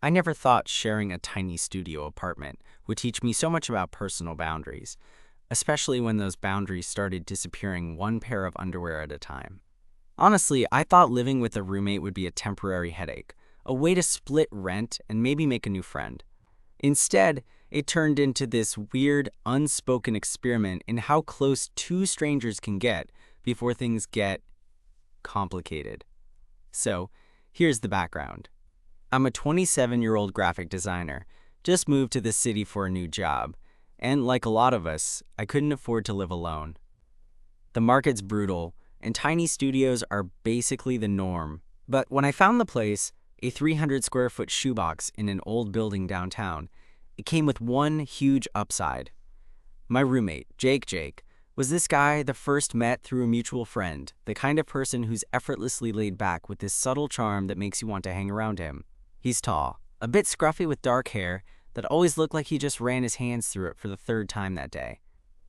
I never thought sharing a tiny studio apartment would teach me so much about personal boundaries, especially when those boundaries started disappearing one pair of underwear at a time. Honestly, I thought living with a roommate would be a temporary headache, a way to split rent and maybe make a new friend. Instead, it turned into this weird, unspoken experiment in how close two strangers can get before things get complicated. So, here's the background. I'm a 27-year-old graphic designer, just moved to the city for a new job, and like a lot of us, I couldn't afford to live alone. The market's brutal, and tiny studios are basically the norm. But when I found the place, a 300 square foot shoebox in an old building downtown, it came with one huge upside. My roommate, Jake, was this guy the first met through a mutual friend, the kind of person who's effortlessly laid back with this subtle charm that makes you want to hang around him. He's tall, a bit scruffy with dark hair that always looked like he just ran his hands through it for the third time that day.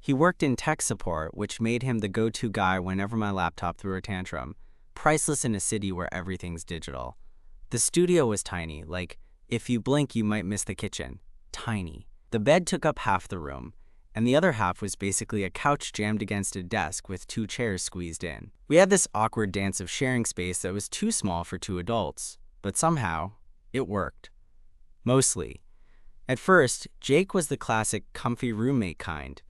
He worked in tech support, which made him the go-to guy whenever my laptop threw a tantrum, priceless in a city where everything's digital. The studio was tiny, like if you blink you might miss the kitchen. Tiny. The bed took up half the room, and the other half was basically a couch jammed against a desk with two chairs squeezed in. We had this awkward dance of sharing space that was too small for two adults, but somehow, it worked. Mostly. At first, Jake was the classic comfy roommate kind.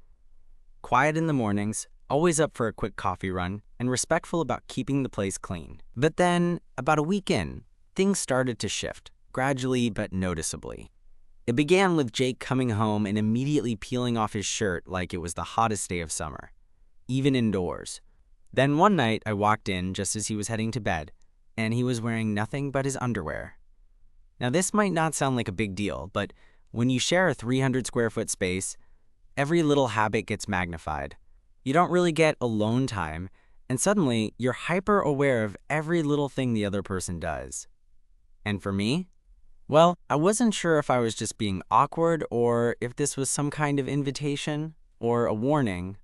Quiet in the mornings, always up for a quick coffee run, and respectful about keeping the place clean. But then, about a week in, things started to shift, gradually but noticeably. It began with Jake coming home and immediately peeling off his shirt like it was the hottest day of summer, even indoors. Then one night I walked in just as he was heading to bed, and he was wearing nothing but his underwear. Now this might not sound like a big deal, but when you share a 300 square foot space, every little habit gets magnified. You don't really get alone time, and suddenly you're hyper aware of every little thing the other person does. And for me, well, I wasn't sure if I was just being awkward or if this was some kind of invitation or a warning.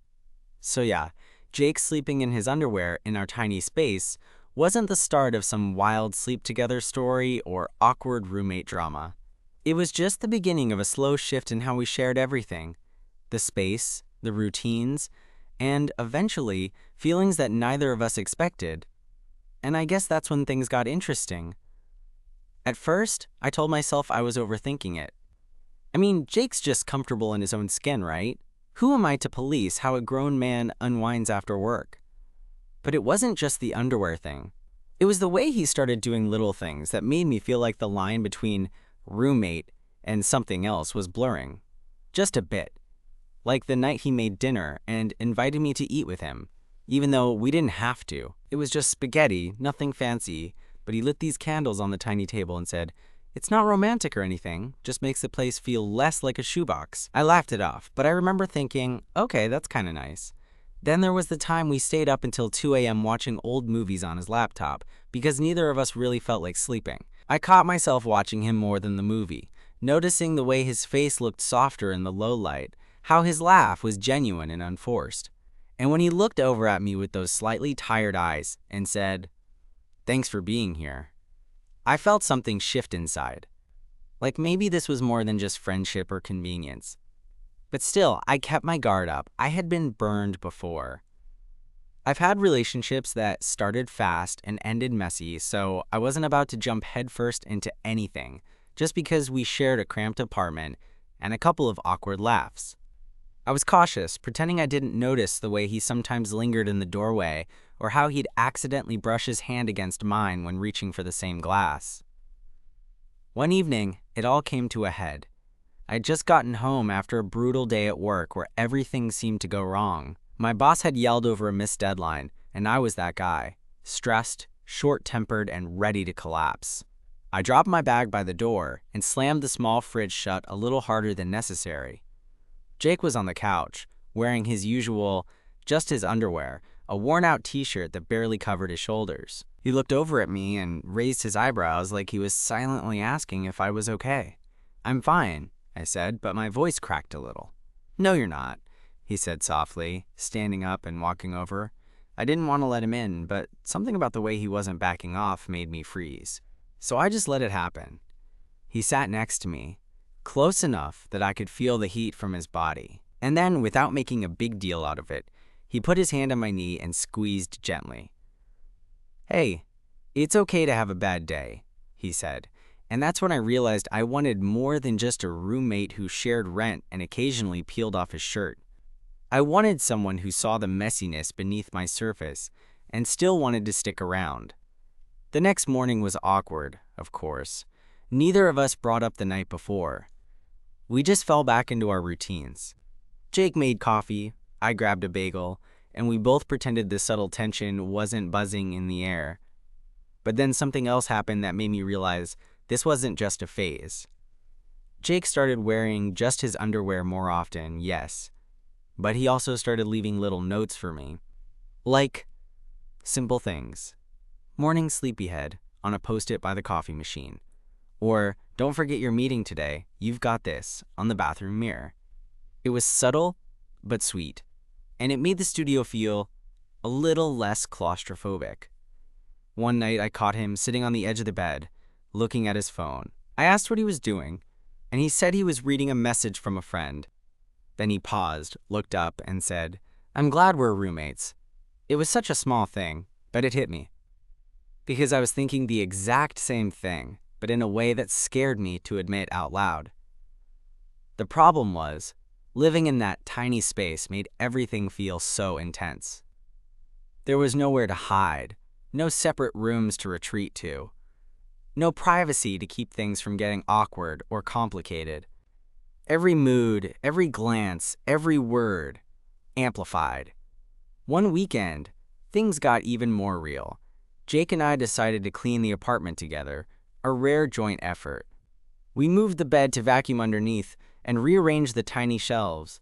So yeah, Jake sleeping in his underwear in our tiny space wasn't the start of some wild sleep-together story or awkward roommate drama. It was just the beginning of a slow shift in how we shared everything. The space, the routines, and eventually, feelings that neither of us expected. And I guess that's when things got interesting. At first, I told myself I was overthinking it. I mean, Jake's just comfortable in his own skin, right? Who am I to police how a grown man unwinds after work? But it wasn't just the underwear thing. It was the way he started doing little things that made me feel like the line between roommate and something else was blurring. Just a bit. Like the night he made dinner and invited me to eat with him, even though we didn't have to. It was just spaghetti, nothing fancy, but he lit these candles on the tiny table and said, "It's not romantic or anything, just makes the place feel less like a shoebox." I laughed it off, but I remember thinking, okay, that's kind of nice. Then there was the time we stayed up until 2 a.m. watching old movies on his laptop because neither of us really felt like sleeping. I caught myself watching him more than the movie, noticing the way his face looked softer in the low light, how his laugh was genuine and unforced. And when he looked over at me with those slightly tired eyes and said, "Thanks for being here," I felt something shift inside. Like maybe this was more than just friendship or convenience. But still, I kept my guard up. I had been burned before. I've had relationships that started fast and ended messy, so I wasn't about to jump headfirst into anything, just because we shared a cramped apartment and a couple of awkward laughs. I was cautious, pretending I didn't notice the way he sometimes lingered in the doorway or how he'd accidentally brush his hand against mine when reaching for the same glass. One evening, it all came to a head. I'd just gotten home after a brutal day at work where everything seemed to go wrong. My boss had yelled over a missed deadline, and I was that guy, stressed, short-tempered, and ready to collapse. I dropped my bag by the door and slammed the small fridge shut a little harder than necessary. Jake was on the couch, wearing his usual, just his underwear, a worn-out t-shirt that barely covered his shoulders. He looked over at me and raised his eyebrows like he was silently asking if I was okay. "I'm fine," I said, but my voice cracked a little. "No, you're not," he said softly, standing up and walking over. I didn't want to let him in, but something about the way he wasn't backing off made me freeze. So I just let it happen. He sat next to me, close enough that I could feel the heat from his body. And then, without making a big deal out of it, he put his hand on my knee and squeezed gently. "Hey, it's okay to have a bad day," he said. And that's when I realized I wanted more than just a roommate who shared rent and occasionally peeled off his shirt. I wanted someone who saw the messiness beneath my surface and still wanted to stick around. The next morning was awkward, of course. Neither of us brought up the night before. We just fell back into our routines. Jake made coffee, I grabbed a bagel, and we both pretended the subtle tension wasn't buzzing in the air. But then something else happened that made me realize this wasn't just a phase. Jake started wearing just his underwear more often, yes, but he also started leaving little notes for me. Like simple things. "Morning sleepyhead" on a post-it by the coffee machine. Or, "Don't forget your meeting today, you've got this," on the bathroom mirror. It was subtle, but sweet, and it made the studio feel a little less claustrophobic. One night I caught him sitting on the edge of the bed, looking at his phone. I asked what he was doing, and he said he was reading a message from a friend. Then he paused, looked up, and said, "I'm glad we're roommates." It was such a small thing, but it hit me. Because I was thinking the exact same thing, but in a way that scared me to admit out loud. The problem was, living in that tiny space made everything feel so intense. There was nowhere to hide, no separate rooms to retreat to, no privacy to keep things from getting awkward or complicated. Every mood, every glance, every word, amplified. One weekend, things got even more real. Jake and I decided to clean the apartment together, a rare joint effort. We moved the bed to vacuum underneath and rearranged the tiny shelves.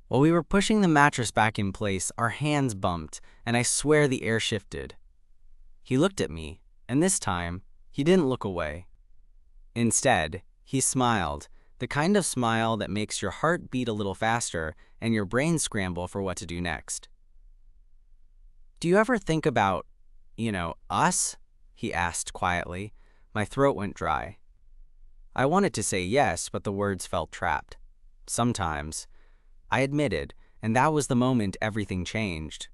While we were pushing the mattress back in place, our hands bumped, and I swear the air shifted. He looked at me, and this time, he didn't look away. Instead, he smiled, the kind of smile that makes your heart beat a little faster and your brain scramble for what to do next. "Do you ever think about, us?" he asked quietly. My throat went dry. I wanted to say yes, but the words felt trapped. Sometimes, I admitted, and that was the moment everything changed.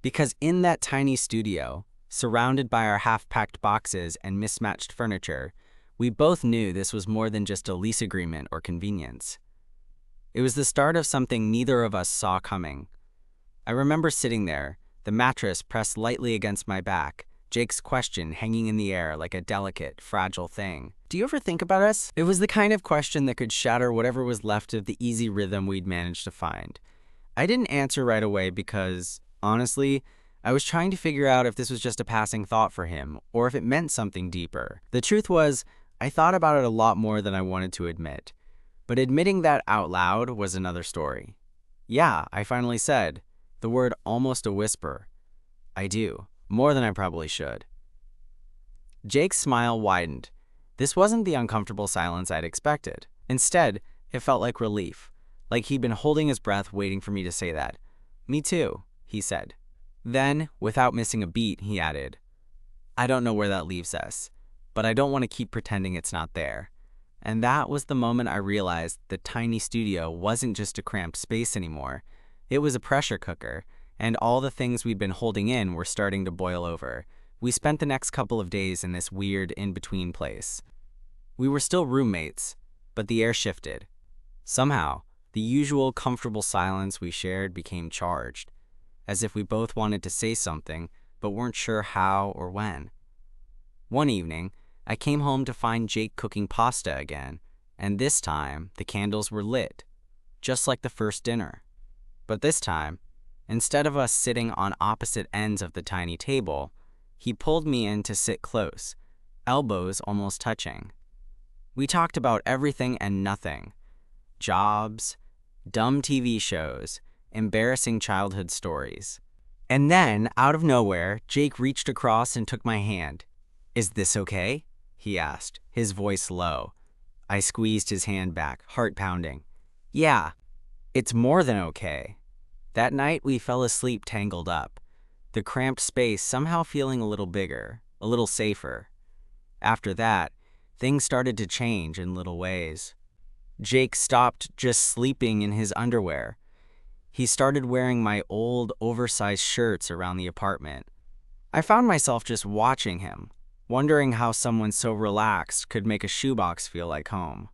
Because in that tiny studio, surrounded by our half-packed boxes and mismatched furniture, we both knew this was more than just a lease agreement or convenience. It was the start of something neither of us saw coming. I remember sitting there, the mattress pressed lightly against my back, Jake's question hanging in the air like a delicate, fragile thing. "Do you ever think about us?" It was the kind of question that could shatter whatever was left of the easy rhythm we'd managed to find. I didn't answer right away because, honestly, I was trying to figure out if this was just a passing thought for him, or if it meant something deeper. The truth was, I thought about it a lot more than I wanted to admit. But admitting that out loud was another story. "Yeah," I finally said, the word almost a whisper. "I do. More than I probably should." Jake's smile widened. This wasn't the uncomfortable silence I'd expected. Instead, it felt like relief, like he'd been holding his breath waiting for me to say that. "Me too," he said. Then, without missing a beat, he added, "I don't know where that leaves us, but I don't want to keep pretending it's not there." And that was the moment I realized the tiny studio wasn't just a cramped space anymore. It was a pressure cooker, and all the things we'd been holding in were starting to boil over. We spent the next couple of days in this weird in-between place. We were still roommates, but the air shifted. Somehow, the usual comfortable silence we shared became charged, as if we both wanted to say something, but weren't sure how or when. One evening, I came home to find Jake cooking pasta again, and this time, the candles were lit, just like the first dinner. But this time, instead of us sitting on opposite ends of the tiny table, he pulled me in to sit close, elbows almost touching. We talked about everything and nothing. Jobs, dumb TV shows, embarrassing childhood stories. And then, out of nowhere, Jake reached across and took my hand. "Is this okay?" he asked, his voice low. I squeezed his hand back, heart pounding. "Yeah, it's more than okay." That night, we fell asleep tangled up, the cramped space somehow feeling a little bigger, a little safer. After that, things started to change in little ways. Jake stopped just sleeping in his underwear. He started wearing my old, oversized shirts around the apartment. I found myself just watching him, wondering how someone so relaxed could make a shoebox feel like home.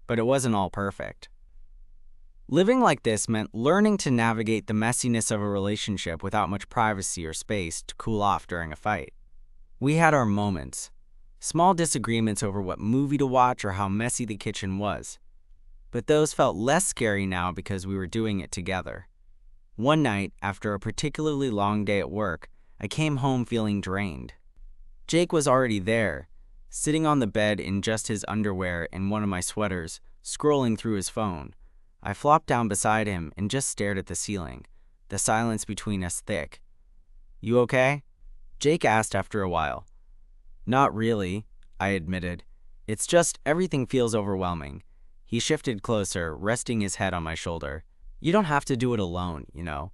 But it wasn't all perfect. Living like this meant learning to navigate the messiness of a relationship without much privacy or space to cool off during a fight. We had our moments, small disagreements over what movie to watch or how messy the kitchen was. But those felt less scary now because we were doing it together. One night, after a particularly long day at work, I came home feeling drained. Jake was already there, sitting on the bed in just his underwear and one of my sweaters, scrolling through his phone. I flopped down beside him and just stared at the ceiling, the silence between us thick. "You okay?" Jake asked after a while. "Not really," I admitted. "It's just everything feels overwhelming." He shifted closer, resting his head on my shoulder. "You don't have to do it alone, you know."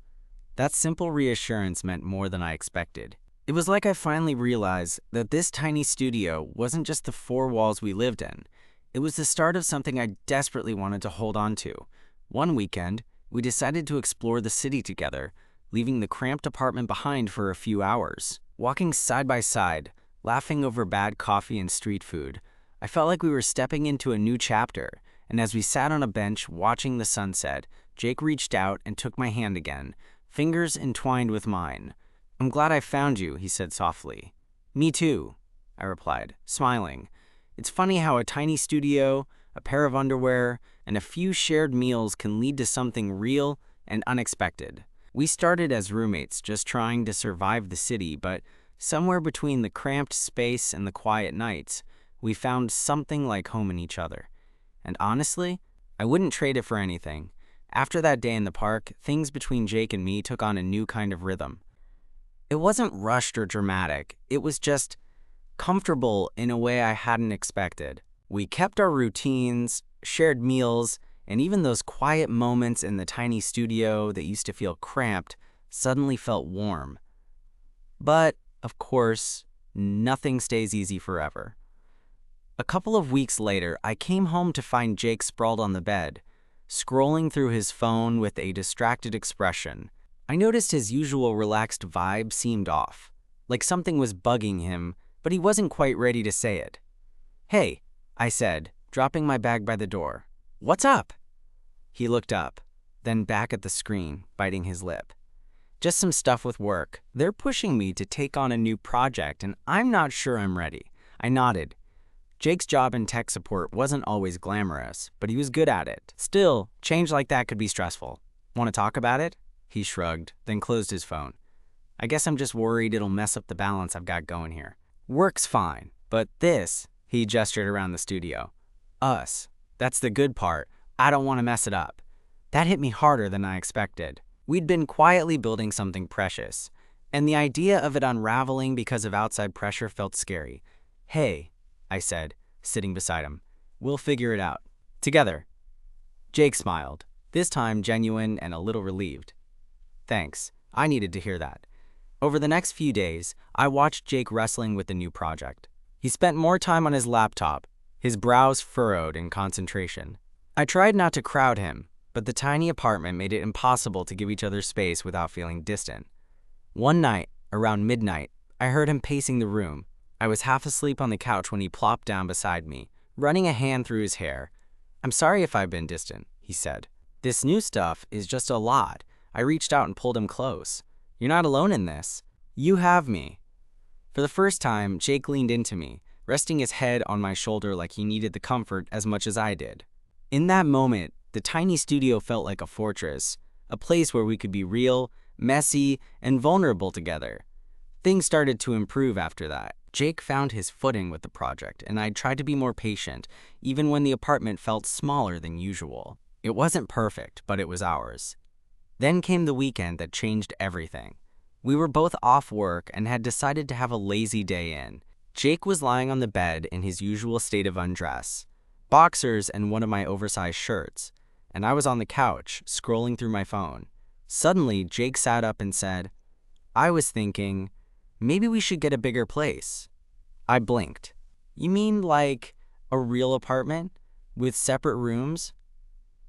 That simple reassurance meant more than I expected. It was like I finally realized that this tiny studio wasn't just the four walls we lived in. It was the start of something I desperately wanted to hold on to. One weekend, we decided to explore the city together, leaving the cramped apartment behind for a few hours. Walking side by side, laughing over bad coffee and street food, I felt like we were stepping into a new chapter, and as we sat on a bench watching the sunset, Jake reached out and took my hand again, fingers entwined with mine. "I'm glad I found you," he said softly. "Me too," I replied, smiling. It's funny how a tiny studio, a pair of underwear, and a few shared meals can lead to something real and unexpected. We started as roommates, just trying to survive the city, but somewhere between the cramped space and the quiet nights, we found something like home in each other. And honestly, I wouldn't trade it for anything. After that day in the park, things between Jake and me took on a new kind of rhythm. It wasn't rushed or dramatic. It was just comfortable in a way I hadn't expected. We kept our routines, shared meals, and even those quiet moments in the tiny studio that used to feel cramped suddenly felt warm. But, of course, nothing stays easy forever. A couple of weeks later, I came home to find Jake sprawled on the bed, scrolling through his phone with a distracted expression. I noticed his usual relaxed vibe seemed off, like something was bugging him, but he wasn't quite ready to say it. "Hey," I said, dropping my bag by the door. "What's up?" He looked up, then back at the screen, biting his lip. "Just some stuff with work. They're pushing me to take on a new project, and I'm not sure I'm ready." I nodded. Jake's job in tech support wasn't always glamorous, but he was good at it. Still, change like that could be stressful. "Want to talk about it?" He shrugged, then closed his phone. "I guess I'm just worried it'll mess up the balance I've got going here. Work's fine, but this," he gestured around the studio. "Us. That's the good part. I don't want to mess it up." That hit me harder than I expected. We'd been quietly building something precious, and the idea of it unraveling because of outside pressure felt scary. "Hey," I said, sitting beside him. "We'll figure it out. Together." Jake smiled, this time genuine and a little relieved. "Thanks. I needed to hear that." Over the next few days, I watched Jake wrestling with the new project. He spent more time on his laptop, his brows furrowed in concentration. I tried not to crowd him, but the tiny apartment made it impossible to give each other space without feeling distant. One night, around midnight, I heard him pacing the room. I was half asleep on the couch when he plopped down beside me, running a hand through his hair. "I'm sorry if I've been distant," he said. "This new stuff is just a lot." I reached out and pulled him close. "You're not alone in this. You have me." For the first time, Jake leaned into me, resting his head on my shoulder like he needed the comfort as much as I did. In that moment, the tiny studio felt like a fortress, a place where we could be real, messy, and vulnerable together. Things started to improve after that. Jake found his footing with the project, and I tried to be more patient, even when the apartment felt smaller than usual. It wasn't perfect, but it was ours. Then came the weekend that changed everything. We were both off work and had decided to have a lazy day in. Jake was lying on the bed in his usual state of undress, boxers and one of my oversized shirts, and I was on the couch, scrolling through my phone. Suddenly, Jake sat up and said, "I was thinking, maybe we should get a bigger place." I blinked. "You mean like A real apartment? With separate rooms?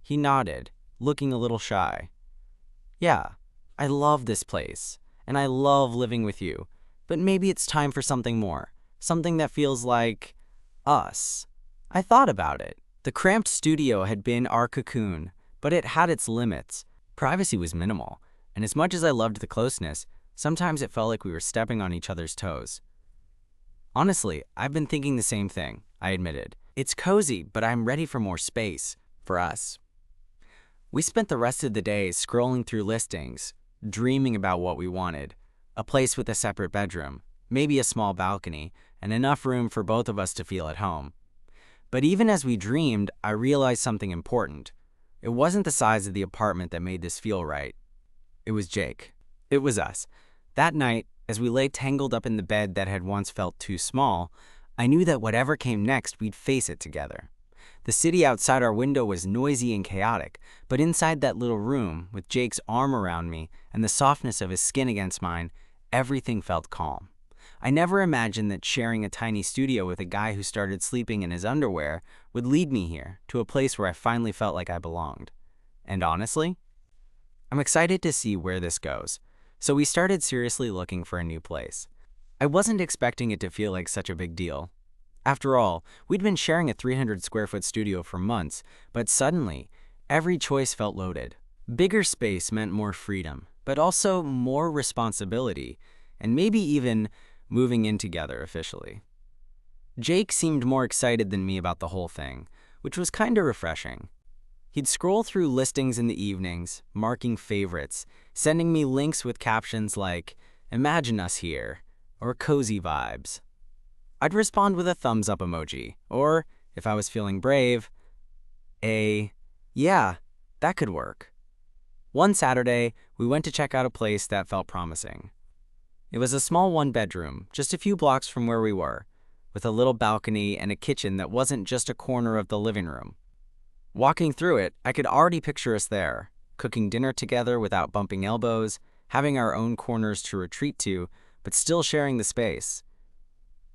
He nodded, looking a little shy. Yeah, I love this place, and I love living with you, but maybe it's time for something more, something that feels like us. I thought about it. The cramped studio had been our cocoon, but it had its limits. Privacy was minimal, and as much as I loved the closeness, sometimes it felt like we were stepping on each other's toes. Honestly, I've been thinking the same thing, I admitted. It's cozy, but I'm ready for more space. For us. We spent the rest of the day scrolling through listings, dreaming about what we wanted. A place with a separate bedroom, maybe a small balcony, and enough room for both of us to feel at home. But even as we dreamed, I realized something important. It wasn't the size of the apartment that made this feel right. It was Jake. It was us. That night, as we lay tangled up in the bed that had once felt too small, I knew that whatever came next, we'd face it together. The city outside our window was noisy and chaotic, but inside that little room, with Jake's arm around me and the softness of his skin against mine, everything felt calm. I never imagined that sharing a tiny studio with a guy who started sleeping in his underwear would lead me here, to a place where I finally felt like I belonged. And honestly, I'm excited to see where this goes. So we started seriously looking for a new place. I wasn't expecting it to feel like such a big deal. After all, we'd been sharing a 300-square-foot studio for months, but suddenly, every choice felt loaded. Bigger space meant more freedom, but also more responsibility, and maybe even moving in together officially. Jake seemed more excited than me about the whole thing, which was kinda refreshing. He'd scroll through listings in the evenings, marking favorites, sending me links with captions like, "Imagine us here," or "Cozy vibes." I'd respond with a thumbs up emoji, or, if I was feeling brave, "Yeah, that could work." One Saturday, we went to check out a place that felt promising. It was a small one-bedroom, just a few blocks from where we were, with a little balcony and a kitchen that wasn't just a corner of the living room. Walking through it, I could already picture us there, cooking dinner together without bumping elbows, having our own corners to retreat to, but still sharing the space.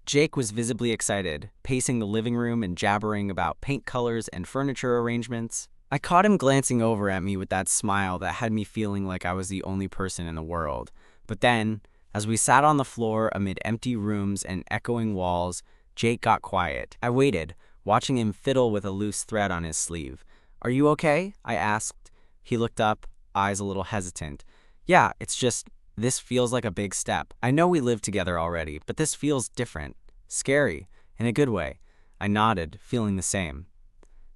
Jake was visibly excited, pacing the living room and jabbering about paint colors and furniture arrangements. I caught him glancing over at me with that smile that had me feeling like I was the only person in the world. But then, as we sat on the floor amid empty rooms and echoing walls, Jake got quiet. I waited, watching him fiddle with a loose thread on his sleeve. "Are you okay?" I asked. He looked up, eyes a little hesitant. "Yeah, it's just, this feels like a big step. I know we live together already, but this feels different. Scary, in a good way." I nodded, feeling the same.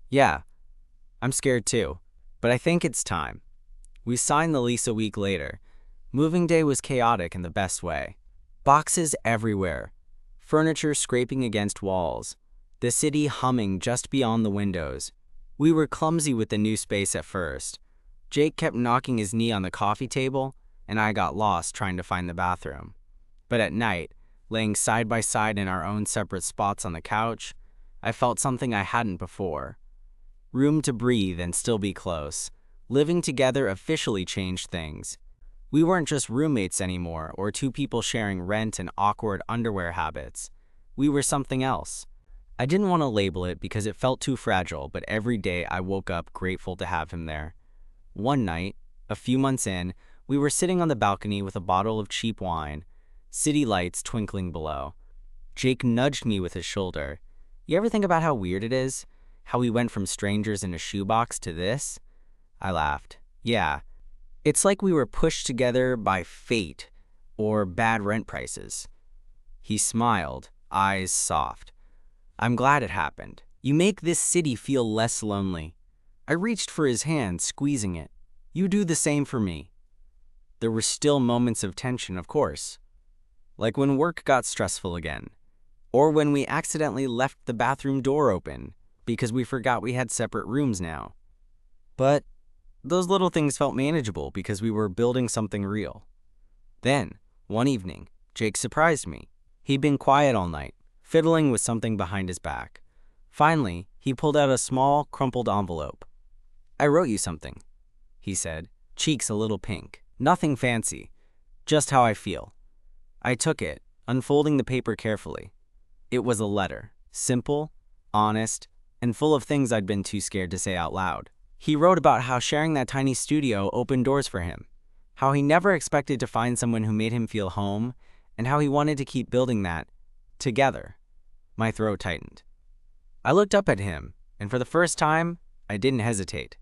"Yeah, I'm scared too, but I think it's time." We signed the lease a week later. Moving day was chaotic in the best way. Boxes everywhere, furniture scraping against walls, the city humming just beyond the windows. We were clumsy with the new space at first. Jake kept knocking his knee on the coffee table, and I got lost trying to find the bathroom. But at night, laying side by side in our own separate spots on the couch, I felt something I hadn't before. Room to breathe and still be close. Living together officially changed things. We weren't just roommates anymore, or two people sharing rent and awkward underwear habits. We were something else. I didn't want to label it because it felt too fragile, but every day I woke up grateful to have him there. One night, a few months in, we were sitting on the balcony with a bottle of cheap wine, city lights twinkling below. Jake nudged me with his shoulder. "You ever think about how weird it is? How we went from strangers in a shoebox to this?" I laughed. "Yeah. It's like we were pushed together by fate or bad rent prices." He smiled, eyes soft. "I'm glad it happened. You make this city feel less lonely." I reached for his hand, squeezing it. "You do the same for me." There were still moments of tension, of course. Like when work got stressful again. Or when we accidentally left the bathroom door open because we forgot we had separate rooms now. But those little things felt manageable because we were building something real. Then, one evening, Jake surprised me. He'd been quiet all night, fiddling with something behind his back. Finally, he pulled out a small, crumpled envelope. "I wrote you something," he said, cheeks a little pink. "Nothing fancy, just how I feel." I took it, unfolding the paper carefully. It was a letter, simple, honest, and full of things I'd been too scared to say out loud. He wrote about how sharing that tiny studio opened doors for him, how he never expected to find someone who made him feel home, and how he wanted to keep building that together. My throat tightened. I looked up at him, and for the first time, I didn't hesitate.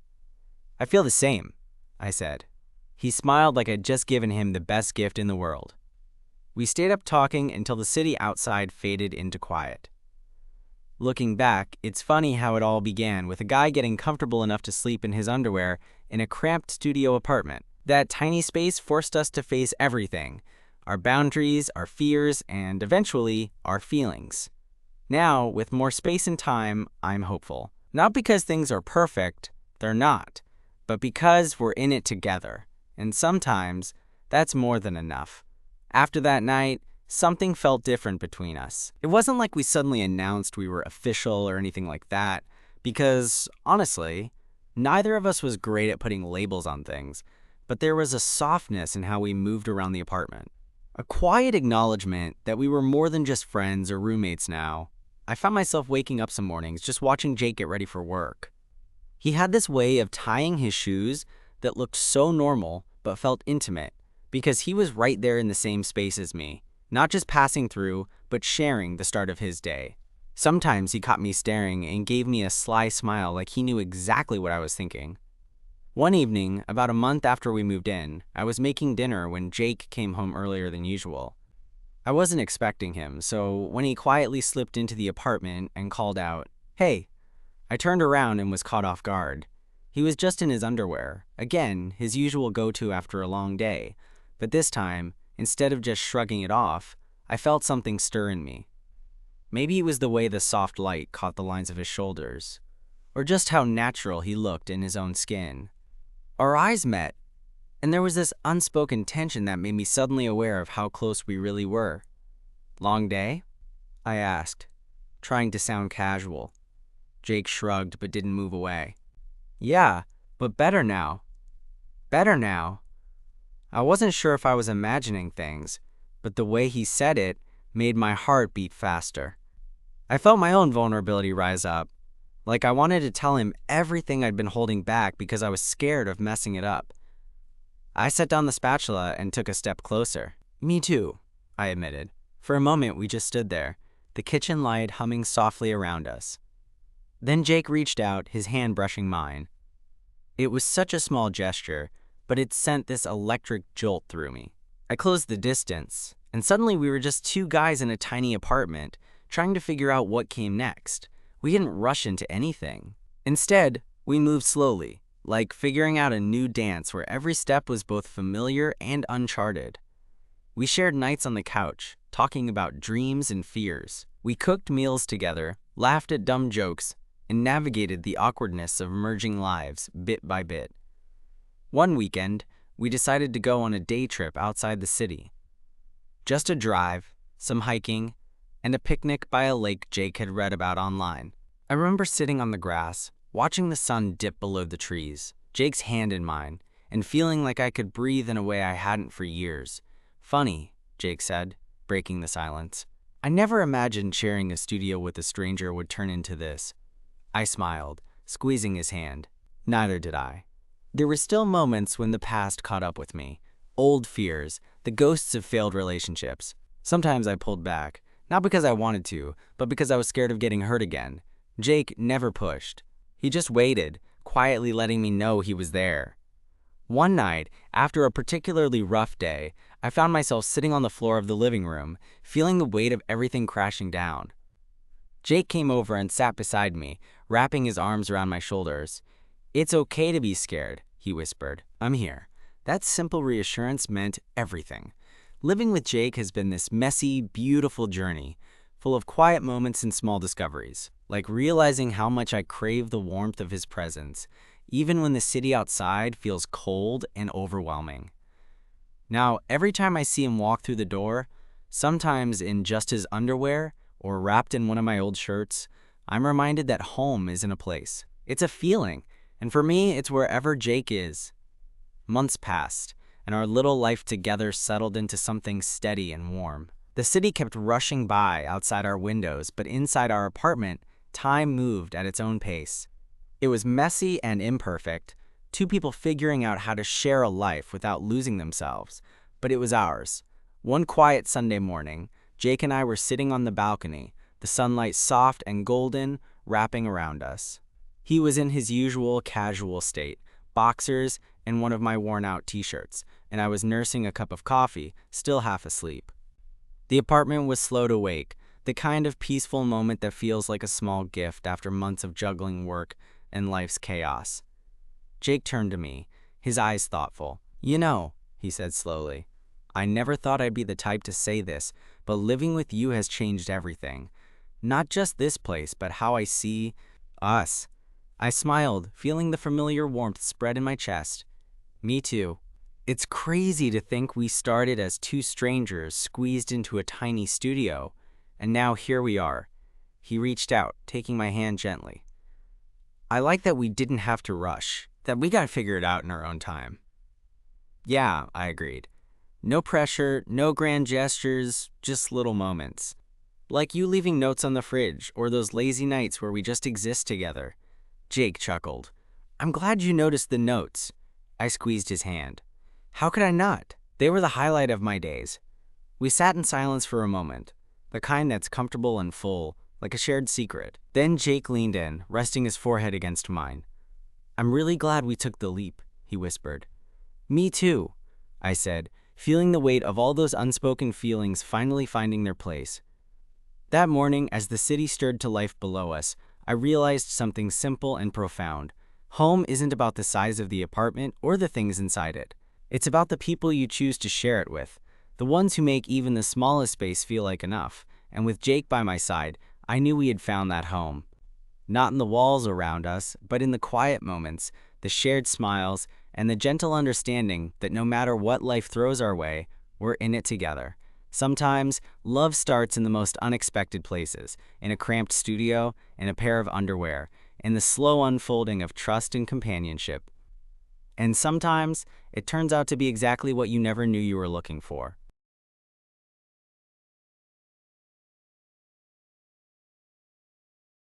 "I feel the same," I said. He smiled like I'd just given him the best gift in the world. We stayed up talking until the city outside faded into quiet. Looking back, it's funny how it all began with a guy getting comfortable enough to sleep in his underwear in a cramped studio apartment. That tiny space forced us to face everything: our boundaries, our fears, and eventually, our feelings. Now, with more space and time, I'm hopeful. Not because things are perfect, they're not, but because we're in it together. And sometimes, that's more than enough. After that night, something felt different between us. It wasn't like we suddenly announced we were official or anything like that, because, honestly, neither of us was great at putting labels on things, but there was a softness in how we moved around the apartment. A quiet acknowledgement that we were more than just friends or roommates now. I found myself waking up some mornings just watching Jake get ready for work. He had this way of tying his shoes that looked so normal but felt intimate, because he was right there in the same space as me, not just passing through, but sharing the start of his day. Sometimes he caught me staring and gave me a sly smile like he knew exactly what I was thinking. One evening, about a month after we moved in, I was making dinner when Jake came home earlier than usual. I wasn't expecting him, so when he quietly slipped into the apartment and called out, "Hey," I turned around and was caught off guard. He was just in his underwear, again, his usual go-to after a long day, but this time, instead of just shrugging it off, I felt something stir in me. Maybe it was the way the soft light caught the lines of his shoulders, or just how natural he looked in his own skin. Our eyes met, and there was this unspoken tension that made me suddenly aware of how close we really were. "Long day?" I asked, trying to sound casual. Jake shrugged but didn't move away. "Yeah, but better now." Better now. I wasn't sure if I was imagining things, but the way he said it made my heart beat faster. I felt my own vulnerability rise up, like I wanted to tell him everything I'd been holding back because I was scared of messing it up. I set down the spatula and took a step closer. "Me too," I admitted. For a moment, we just stood there, the kitchen light humming softly around us. Then Jake reached out, his hand brushing mine. It was such a small gesture, but it sent this electric jolt through me. I closed the distance, and suddenly we were just two guys in a tiny apartment, trying to figure out what came next. We didn't rush into anything. Instead, we moved slowly, like figuring out a new dance where every step was both familiar and uncharted. We shared nights on the couch, talking about dreams and fears. We cooked meals together, laughed at dumb jokes, and navigated the awkwardness of merging lives bit by bit. One weekend, we decided to go on a day trip outside the city. Just a drive, some hiking, and a picnic by a lake Jake had read about online. I remember sitting on the grass, watching the sun dip below the trees, Jake's hand in mine, and feeling like I could breathe in a way I hadn't for years. "Funny," Jake said, breaking the silence. "I never imagined sharing a studio with a stranger would turn into this." I smiled, squeezing his hand. Neither did I. There were still moments when the past caught up with me. Old fears, the ghosts of failed relationships. Sometimes I pulled back, not because I wanted to, but because I was scared of getting hurt again. Jake never pushed. He just waited, quietly letting me know he was there. One night, after a particularly rough day, I found myself sitting on the floor of the living room, feeling the weight of everything crashing down. Jake came over and sat beside me, wrapping his arms around my shoulders. "It's okay to be scared," he whispered. "I'm here." That simple reassurance meant everything. Living with Jake has been this messy, beautiful journey, full of quiet moments and small discoveries, like realizing how much I crave the warmth of his presence, even when the city outside feels cold and overwhelming. Now, every time I see him walk through the door, sometimes in just his underwear or wrapped in one of my old shirts, I'm reminded that home isn't a place. It's a feeling, and for me, it's wherever Jake is. Months passed, and our little life together settled into something steady and warm. The city kept rushing by outside our windows, but inside our apartment, time moved at its own pace. It was messy and imperfect, two people figuring out how to share a life without losing themselves, but it was ours. One quiet Sunday morning, Jake and I were sitting on the balcony, the sunlight soft and golden, wrapping around us. He was in his usual casual state, boxers and one of my worn-out t-shirts, and I was nursing a cup of coffee, still half asleep. The apartment was slow to wake, the kind of peaceful moment that feels like a small gift after months of juggling work and life's chaos. Jake turned to me, his eyes thoughtful. "You know," he said slowly, "I never thought I'd be the type to say this, but living with you has changed everything. Not just this place, but how I see us." I smiled, feeling the familiar warmth spread in my chest. "Me too." It's crazy to think we started as two strangers squeezed into a tiny studio, and now here we are. He reached out, taking my hand gently. "I like that we didn't have to rush, that we got to figure it out in our own time." "Yeah," I agreed. "No pressure, no grand gestures, just little moments. Like you leaving notes on the fridge, or those lazy nights where we just exist together." Jake chuckled. "I'm glad you noticed the notes." I squeezed his hand. "How could I not? They were the highlight of my days." We sat in silence for a moment, the kind that's comfortable and full, like a shared secret. Then Jake leaned in, resting his forehead against mine. "I'm really glad we took the leap," he whispered. "Me too," I said, feeling the weight of all those unspoken feelings finally finding their place. That morning, as the city stirred to life below us, I realized something simple and profound. Home isn't about the size of the apartment or the things inside it. It's about the people you choose to share it with, the ones who make even the smallest space feel like enough. And with Jake by my side, I knew we had found that home. Not in the walls around us, but in the quiet moments, the shared smiles, and the gentle understanding that no matter what life throws our way, we're in it together. Sometimes, love starts in the most unexpected places, in a cramped studio, in a pair of underwear, in the slow unfolding of trust and companionship. And sometimes, it turns out to be exactly what you never knew you were looking for.